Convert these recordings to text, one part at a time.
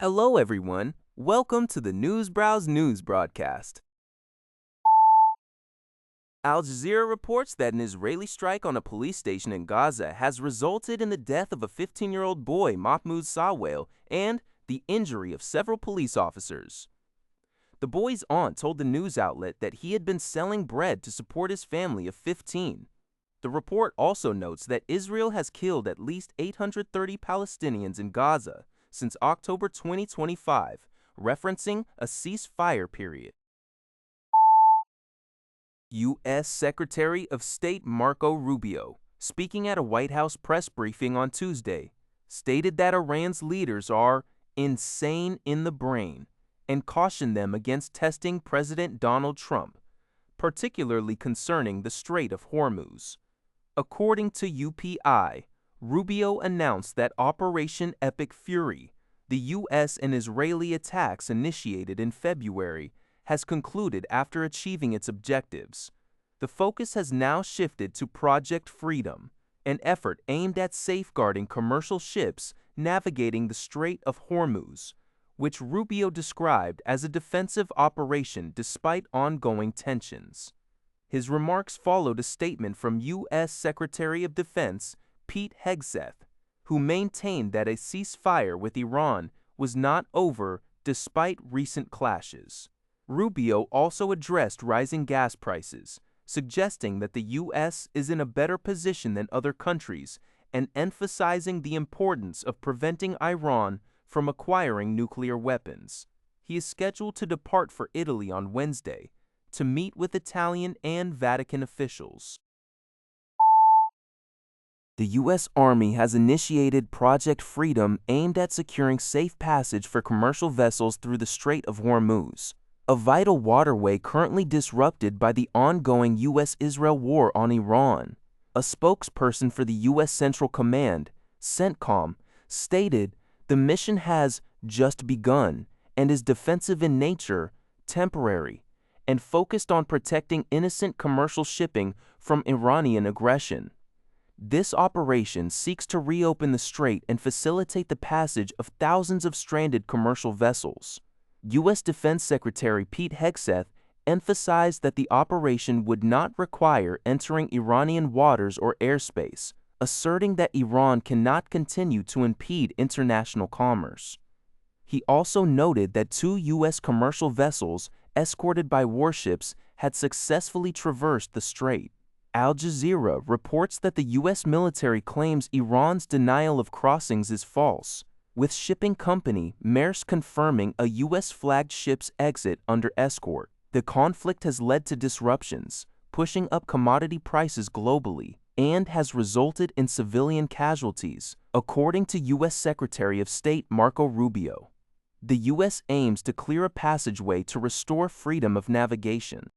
Hello, everyone. Welcome to the Newsbrowse News broadcast. Al Jazeera reports that an Israeli strike on a police station in Gaza has resulted in the death of a 15-year-old boy, Mahmoud Sawale, and the injury of several police officers. The boy's aunt told the news outlet that he had been selling bread to support his family of 15. The report also notes that Israel has killed at least 830 Palestinians in Gaza since October 2025, referencing a ceasefire period. U.S. Secretary of State Marco Rubio, speaking at a White House press briefing on Tuesday, stated that Iran's leaders are insane in the brain and cautioned them against testing President Donald Trump, particularly concerning the Strait of Hormuz. According to UPI, Rubio announced that Operation Epic Fury, the U.S. and Israeli attacks initiated in February, has concluded after achieving its objectives. The focus has now shifted to Project Freedom, an effort aimed at safeguarding commercial ships navigating the Strait of Hormuz, which Rubio described as a defensive operation despite ongoing tensions. His remarks followed a statement from U.S. Secretary of Defense Pete Hegseth, who maintained that a ceasefire with Iran was not over despite recent clashes. Rubio also addressed rising gas prices, suggesting that the U.S. is in a better position than other countries and emphasizing the importance of preventing Iran from acquiring nuclear weapons. He is scheduled to depart for Italy on Wednesday to meet with Italian and Vatican officials. The U.S. Army has initiated Project Freedom aimed at securing safe passage for commercial vessels through the Strait of Hormuz, a vital waterway currently disrupted by the ongoing U.S.-Israel war on Iran. A spokesperson for the U.S. Central Command, CENTCOM, stated the mission has just begun and is defensive in nature, temporary, and focused on protecting innocent commercial shipping from Iranian aggression. This operation seeks to reopen the strait and facilitate the passage of thousands of stranded commercial vessels. U.S. Defense Secretary Pete Hegseth emphasized that the operation would not require entering Iranian waters or airspace, asserting that Iran cannot continue to impede international commerce. He also noted that 2 U.S. commercial vessels escorted by warships had successfully traversed the strait. Al Jazeera reports that the U.S. military claims Iran's denial of crossings is false, with shipping company Maersk confirming a U.S.-flagged ship's exit under escort. The conflict has led to disruptions, pushing up commodity prices globally, and has resulted in civilian casualties, according to U.S. Secretary of State Marco Rubio. The U.S. aims to clear a passageway to restore freedom of navigation.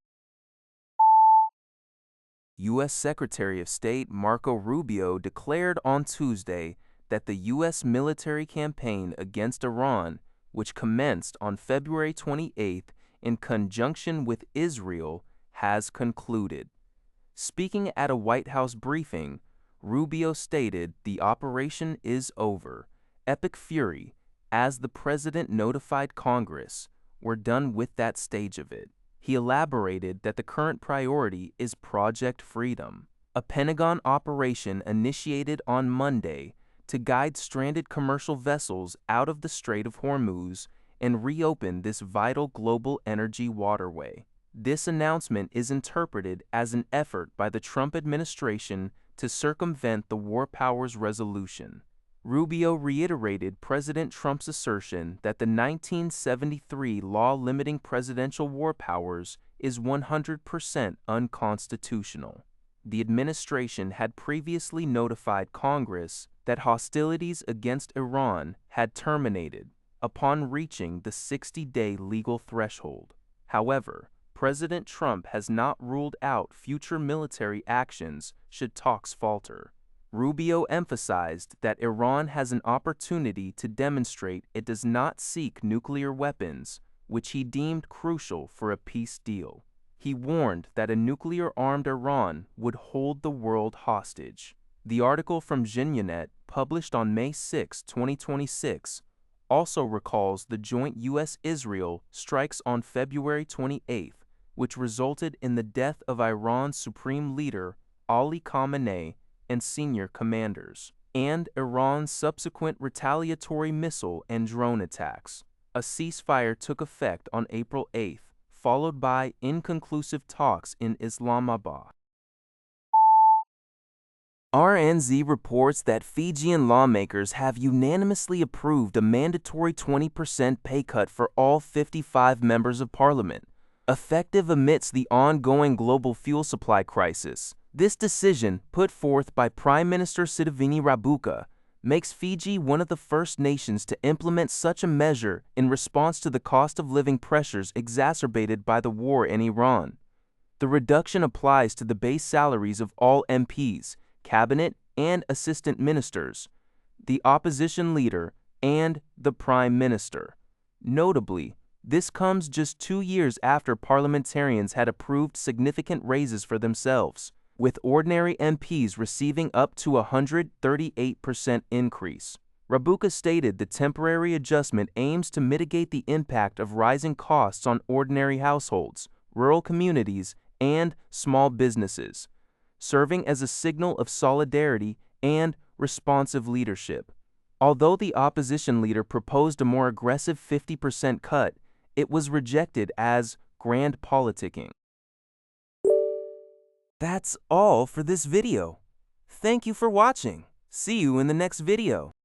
U.S. Secretary of State Marco Rubio declared on Tuesday that the U.S. military campaign against Iran, which commenced on February 28 in conjunction with Israel, has concluded. Speaking at a White House briefing, Rubio stated the operation is over. Epic Fury, as the president notified Congress, we're done with that stage of it. He elaborated that the current priority is Project Freedom, a Pentagon operation initiated on Monday to guide stranded commercial vessels out of the Strait of Hormuz and reopen this vital global energy waterway. This announcement is interpreted as an effort by the Trump administration to circumvent the war powers resolution. Rubio reiterated President Trump's assertion that the 1973 law limiting presidential war powers is 100% unconstitutional. The administration had previously notified Congress that hostilities against Iran had terminated upon reaching the 60-day legal threshold. However, President Trump has not ruled out future military actions should talks falter. Rubio emphasized that Iran has an opportunity to demonstrate it does not seek nuclear weapons, which he deemed crucial for a peace deal. He warned that a nuclear-armed Iran would hold the world hostage. The article from Xinyanet, published on May 6, 2026, also recalls the joint U.S.-Israel strikes on February 28, which resulted in the death of Iran's supreme leader, Ali Khamenei, and senior commanders, and Iran's subsequent retaliatory missile and drone attacks. A ceasefire took effect on April 8, followed by inconclusive talks in Islamabad. RNZ reports that Fijian lawmakers have unanimously approved a mandatory 20% pay cut for all 55 members of parliament, effective amidst the ongoing global fuel supply crisis. This decision, put forth by Prime Minister Sitiveni Rabuka, makes Fiji one of the first nations to implement such a measure in response to the cost of living pressures exacerbated by the war in Iran. The reduction applies to the base salaries of all MPs, cabinet and assistant ministers, the opposition leader, and the prime minister. Notably, this comes just 2 years after parliamentarians had approved significant raises for themselves, with ordinary MPs receiving up to a 138% increase. Rabuka stated the temporary adjustment aims to mitigate the impact of rising costs on ordinary households, rural communities, and small businesses, serving as a signal of solidarity and responsive leadership. Although the opposition leader proposed a more aggressive 50% cut, it was rejected as grand politicking. That's all for this video. Thank you for watching. See you in the next video.